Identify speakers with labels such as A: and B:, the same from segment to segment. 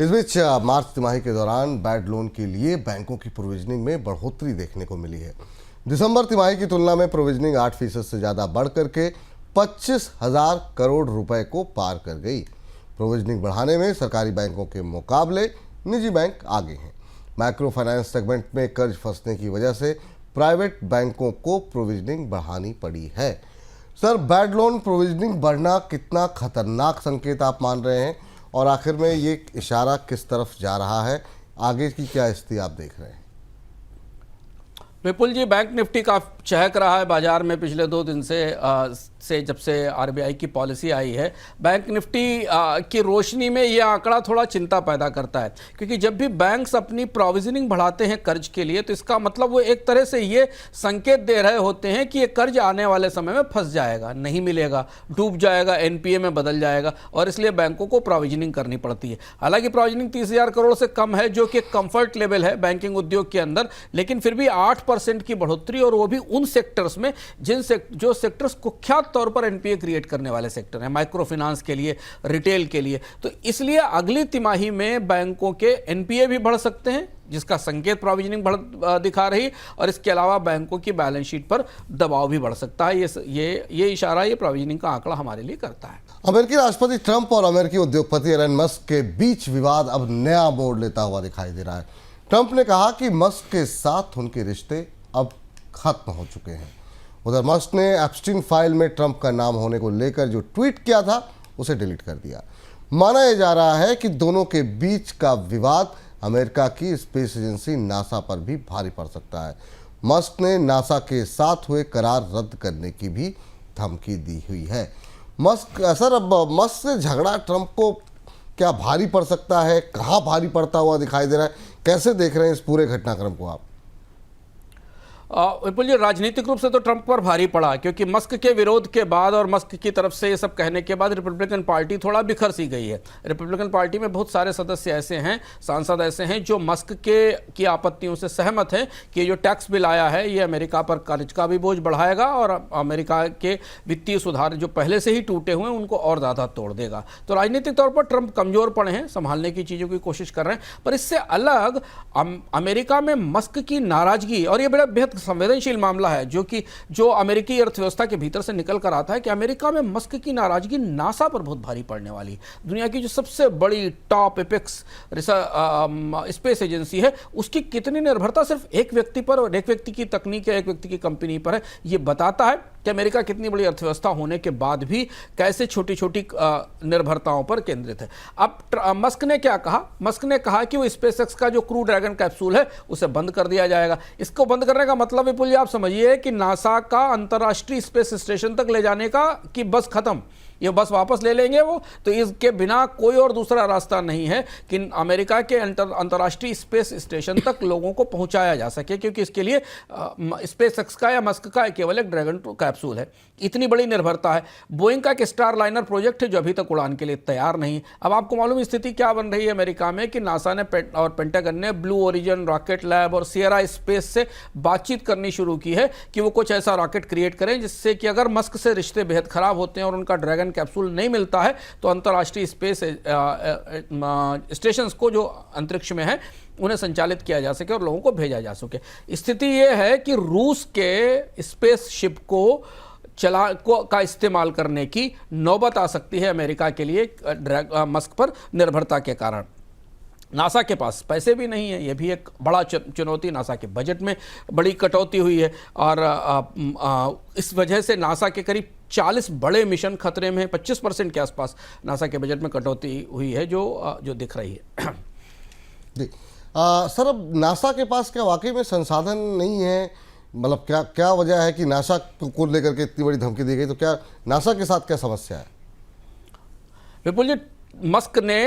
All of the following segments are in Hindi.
A: इस बीच मार्च तिमाही के दौरान बैड लोन के लिए बैंकों की प्रोविजनिंग में बढ़ोतरी देखने को मिली है। दिसंबर तिमाही की तुलना में प्रोविजनिंग 8% से ज़्यादा बढ़ करके 25,000 करोड़ रुपए को पार कर गई। प्रोविजनिंग बढ़ाने में सरकारी बैंकों के मुकाबले निजी बैंक आगे हैं। माइक्रो फाइनेंस सेगमेंट में कर्ज फंसने की वजह से प्राइवेट बैंकों को प्रोविजनिंग बढ़ानी पड़ी है। सर, बैड लोन प्रोविजनिंग बढ़ना कितना खतरनाक संकेत आप मान रहे हैं, और आखिर में ये इशारा किस तरफ जा रहा है? आगे की क्या स्थिति आप देख रहे हैं?
B: विपुल जी, बैंक निफ्टी का चहक रहा है बाजार में पिछले 2 दिन से जब से आरबीआई की पॉलिसी आई है। बैंक निफ्टी की रोशनी में यह आंकड़ा थोड़ा चिंता पैदा करता है, क्योंकि जब भी बैंक्स अपनी प्रोविजनिंग बढ़ाते हैं कर्ज के लिए, तो इसका मतलब वो एक तरह से ये संकेत दे रहे होते हैं कि ये कर्ज आने वाले समय में फंस जाएगा, नहीं मिलेगा, डूब जाएगा, एनपीए में बदल जाएगा, और इसलिए बैंकों को प्रोविजनिंग करनी पड़ती है। हालांकि प्रोविजनिंग 30,000 करोड़ से कम है, जो कि एक कंफर्ट लेवल है बैंकिंग उद्योग के अंदर, लेकिन फिर भी 8% की बढ़ोतरी, और वो भी उन सेक्टर्स में जो सेक्टर्स कुख्यात तौर पर एनपीए क्रिएट करने वाले सेक्टर हैं, माइक्रो फाइनेंस के लिए, रिटेल के लिए। तो इसलिए अगली तिमाही में बैंकों के एनपीए भी बढ़ सकते हैं, जिसका संकेत प्रोविजनिंग दिखा रही, और इसके अलावा बैंकों की बैलेंस शीट पर दबाव भी बढ़ सकता है। ये इशारा ये प्रोविजनिंग का आंकड़ा हमारे लिए करता है।
A: अमेरिकी राष्ट्रपति ट्रंप और अमेरिकी उद्योगपति एलन मस्क के बीच विवाद अब नया मोड़ लेता हुआ दिखाई दे रहा है। ट्रंप ने कहा कि मस्क के साथ उनके रिश्ते अब खत्म हो चुके हैं। उधर मस्क ने एप्स्टीन फाइल में ट्रंप का नाम होने को लेकर जो ट्वीट किया था उसे डिलीट कर दिया। माना यह जा रहा है कि दोनों के बीच का विवाद अमेरिका की स्पेस एजेंसी नासा पर भी भारी पड़ सकता है। मस्क ने नासा के साथ हुए करार रद्द करने की भी धमकी दी हुई है। सर, अब मस्क से झगड़ा ट्रंप को क्या भारी पड़ सकता है? कहाँ भारी पड़ता हुआ दिखाई दे रहा है? कैसे देख रहे हैं इस पूरे घटनाक्रम को आप?
B: विपुल जी, राजनीतिक रूप से तो ट्रंप पर भारी पड़ा, क्योंकि मस्क के विरोध के बाद और मस्क की तरफ से ये सब कहने के बाद रिपब्लिकन पार्टी थोड़ा बिखर सी गई है। रिपब्लिकन पार्टी में बहुत सारे सदस्य ऐसे हैं, सांसद ऐसे हैं, जो मस्क की आपत्तियों से सहमत हैं कि जो टैक्स बिल आया है ये अमेरिका पर कर्ज का भी बोझ बढ़ाएगा, और अमेरिका के वित्तीय सुधार जो पहले से ही टूटे हुए हैं उनको और ज़्यादा तोड़ देगा। तो राजनीतिक तौर पर ट्रंप कमज़ोर पड़े हैं, संभालने की चीज़ों की कोशिश कर रहे हैं। पर इससे अलग अमेरिका में मस्क की नाराज़गी, और ये बड़ा बेहद संवेदनशील मामला है, जो अमेरिकी अर्थव्यवस्था के भीतर से निकल कर आता है, कि अमेरिका में मस्क की नाराजगी नासा पर बहुत भारी पड़ने वाली है। दुनिया की जो सबसे बड़ी टॉप एपेक्स स्पेस एजेंसी है, उसकी कितनी निर्भरता सिर्फ एक व्यक्ति पर और एक व्यक्ति की तकनीक या एक व्यक्ति की कंपनी पर है। ये बताता है कि अमेरिका कितनी बड़ी अर्थव्यवस्था होने के बाद भी कैसे छोटी छोटी निर्भरताओं पर केंद्रित है। अब मस्क ने क्या कहा? मस्क ने कहा कि वो स्पेसएक्स का जो क्रू ड्रैगन कैप्सूल है उसे बंद कर दिया जाएगा। इसको बंद करने का मतलब विपुल जी आप समझिए कि नासा का अंतर्राष्ट्रीय स्पेस स्टेशन तक ले जाने का कि बस खत्म, ये बस वापस ले लेंगे वो। तो इसके बिना कोई और दूसरा रास्ता नहीं है कि अमेरिका के अंतर्राष्ट्रीय स्पेस स्टेशन तक लोगों को पहुंचाया जा सके, क्योंकि इसके लिए स्पेसएक्स का या मस्क का केवल एक ड्रैगन कैप्सूल है। इतनी बड़ी निर्भरता है। बोइंग का एक स्टार लाइनर प्रोजेक्ट है जो अभी तक उड़ान के लिए तैयार नहीं है। अब आपको मालूम स्थिति क्या बन रही है अमेरिका में, कि नासा ने और पेंटागन ने ब्लू ओरिजिन रॉकेट लैब और सियरा स्पेस से बातचीत करनी शुरू की है कि वो कुछ ऐसा रॉकेट क्रिएट करें जिससे कि अगर मस्क से रिश्ते बेहद खराब होते हैं और उनका ड्रैगन कैप्सूल नहीं मिलता है, तो अंतर्राष्ट्रीय स्पेस स्टेशंस को जो अंतरिक्ष में है उन्हें संचालित किया जा सके और लोगों को भेजा जा सके। स्थिति यह है कि रूस के स्पेस शिप का इस्तेमाल करने की नौबत आ सकती है अमेरिका के लिए मस्क पर निर्भरता के कारण। नासा के पास पैसे भी नहीं है, यह भी एक बड़ा चुनौती। नासा के बजट में बड़ी कटौती हुई है, और इस वजह से नासा के करीब 40 बड़े मिशन खतरे में, 25% के आसपास नासा के बजट में कटौती हुई है, जो दिख रही है।
A: जी सर, अब नासा के पास क्या वाकई में संसाधन नहीं है? मतलब क्या वजह है कि नासा को लेकर के इतनी बड़ी धमकी दी गई? तो क्या नासा के साथ क्या समस्या है?
B: विपुल जी, मस्क ने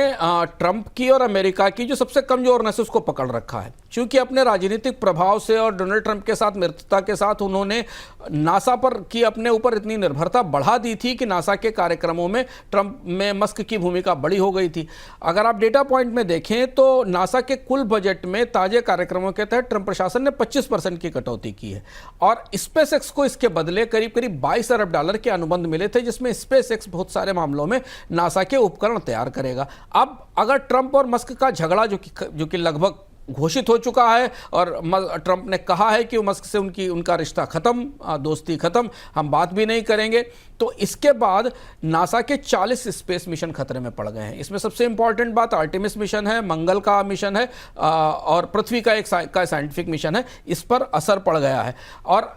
B: ट्रंप की और अमेरिका की जो सबसे कमजोरनेस उसको पकड़ रखा है, क्योंकि अपने राजनीतिक प्रभाव से और डोनाल्ड ट्रंप के साथ मित्रता के साथ उन्होंने नासा पर की अपने ऊपर इतनी निर्भरता बढ़ा दी थी कि नासा के कार्यक्रमों में ट्रंप में मस्क की भूमिका बड़ी हो गई थी। अगर आप डेटा पॉइंट में देखें तो नासा के कुल बजट में ताजे कार्यक्रमों के तहत ट्रंप प्रशासन ने 25% की कटौती की है, और स्पेसएक्स को इसके बदले करीब करीब $22 अरब के अनुबंध मिले थे, जिसमें स्पेसएक्स बहुत सारे मामलों में नासा के उपकरण तैयार करेगा। अब अगर ट्रंप और मस्क का झगड़ा जो कि लगभग घोषित हो चुका है और ट्रंप ने कहा है कि मस्क से उनका रिश्ता खत्म, दोस्ती खत्म, हम बात भी नहीं करेंगे, तो इसके बाद नासा के 40 स्पेस मिशन खतरे में पड़ गए हैं। इसमें सबसे इंपॉर्टेंट बात आर्टेमिस मिशन है, मंगल का मिशन है और पृथ्वी का एक साइंटिफिक मिशन है, इस पर असर पड़ गया है। और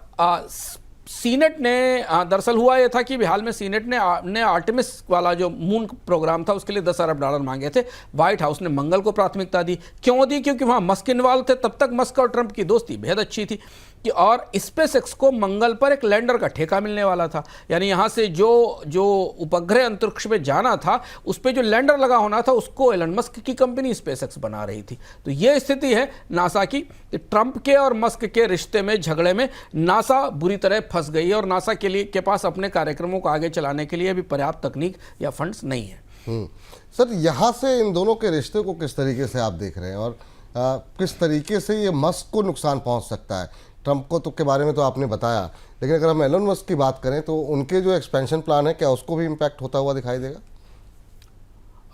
B: सीनेट ने दरअसल हुआ यह था कि हाल में सीनेट ने आर्टेमिस वाला जो मून प्रोग्राम था उसके लिए $10 अरब मांगे थे। व्हाइट हाउस ने मंगल को प्राथमिकता दी। क्यों दी? क्योंकि वहां मस्क इन्वॉल्व थे। तब तक मस्क और ट्रंप की दोस्ती बेहद अच्छी थी कि और स्पेसएक्स को मंगल पर एक लैंडर का ठेका मिलने वाला था, यानी यहां से जो उपग्रह अंतरिक्ष में जाना था उस पर जो लैंडर लगा होना था उसको एलन मस्क की कंपनी स्पेसएक्स बना रही थी। तो यह स्थिति है नासा की। ट्रंप के और मस्क के रिश्ते में, झगड़े में नासा बुरी तरह फंस गई है और नासा के पास अपने कार्यक्रमों को आगे चलाने के लिए भी पर्याप्त तकनीक या फंड्स नहीं है।
A: सर, यहाँ से इन दोनों के रिश्ते को किस तरीके से आप देख रहे हैं और किस तरीके से ये मस्क को नुकसान पहुंच सकता है? ट्रंप को के बारे में तो आपने बताया, लेकिन अगर हम एलन मस्क की बात करें तो उनके जो एक्सपेंशन प्लान है, क्या उसको भी इम्पैक्ट होता हुआ दिखाई देगा?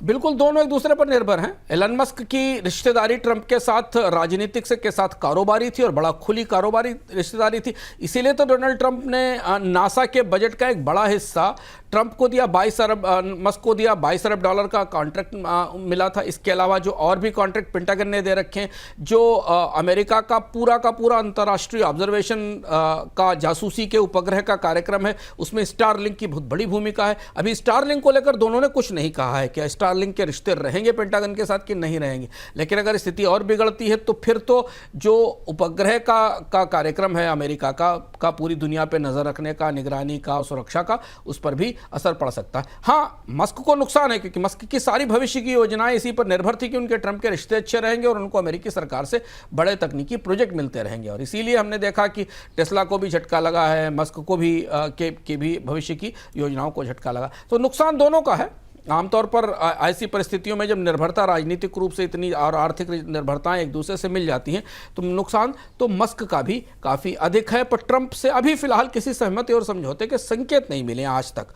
B: बिल्कुल, दोनों एक दूसरे पर निर्भर हैं। एलन मस्क की रिश्तेदारी ट्रंप के साथ राजनीतिक के साथ कारोबारी थी और बड़ा खुली कारोबारी रिश्तेदारी थी। इसीलिए तो डोनाल्ड ट्रंप ने नासा के बजट का एक बड़ा हिस्सा ट्रंप को दिया, मस्क को दिया। $22 अरब का कॉन्ट्रैक्ट मिला था। इसके अलावा जो और भी कॉन्ट्रैक्ट पेंटागन ने दे रखे हैं, जो अमेरिका का पूरा अंतर्राष्ट्रीय ऑब्जर्वेशन का जासूसी के उपग्रह का कार्यक्रम है, उसमें स्टारलिंक की बहुत बड़ी भूमिका है। अभी स्टारलिंक को लेकर दोनों ने कुछ नहीं कहा है कि स्टारलिंक के रिश्ते रहेंगे पेंटागन के साथ कि नहीं रहेंगे, लेकिन अगर स्थिति और बिगड़ती है तो फिर तो जो उपग्रह का कार्यक्रम है अमेरिका का पूरी दुनिया पर नजर रखने का, निगरानी का, सुरक्षा का, उस पर भी असर पड़ सकता है। हाँ, मस्क को नुकसान है क्योंकि मस्क की सारी भविष्य की योजनाएं इसी पर निर्भर थी कि उनके ट्रंप के रिश्ते अच्छे रहेंगे और उनको अमेरिकी सरकार से बड़े तकनीकी प्रोजेक्ट मिलते रहेंगे। और इसीलिए हमने देखा कि टेस्ला को भी झटका लगा है, मस्क को भी के भी भविष्य की योजनाओं को झटका लगा। तो नुकसान दोनों का है। आमतौर पर ऐसी परिस्थितियों में जब निर्भरता राजनीतिक रूप से इतनी और आर्थिक निर्भरताएं एक दूसरे से मिल जाती हैं तो नुकसान तो मस्क का भी काफ़ी अधिक है। पर ट्रंप से अभी फिलहाल किसी सहमति और समझौते के संकेत नहीं मिले आज तक।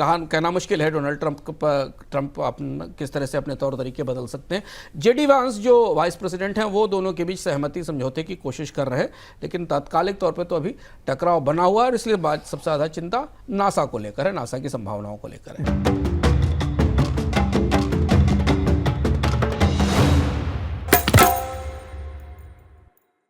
B: कहना मुश्किल है डोनाल्ड ट्रंप किस तरह से अपने तौर तरीके बदल सकते हैं। जेडी वांस जो वाइस प्रेसिडेंट हैं वो दोनों के बीच सहमति समझौते की कोशिश कर रहे हैं, लेकिन तात्कालिक तौर पर तो अभी टकराव बना हुआ है और इसलिए सबसे ज़्यादा चिंता नासा को लेकर है, नासा की संभावनाओं को लेकर है।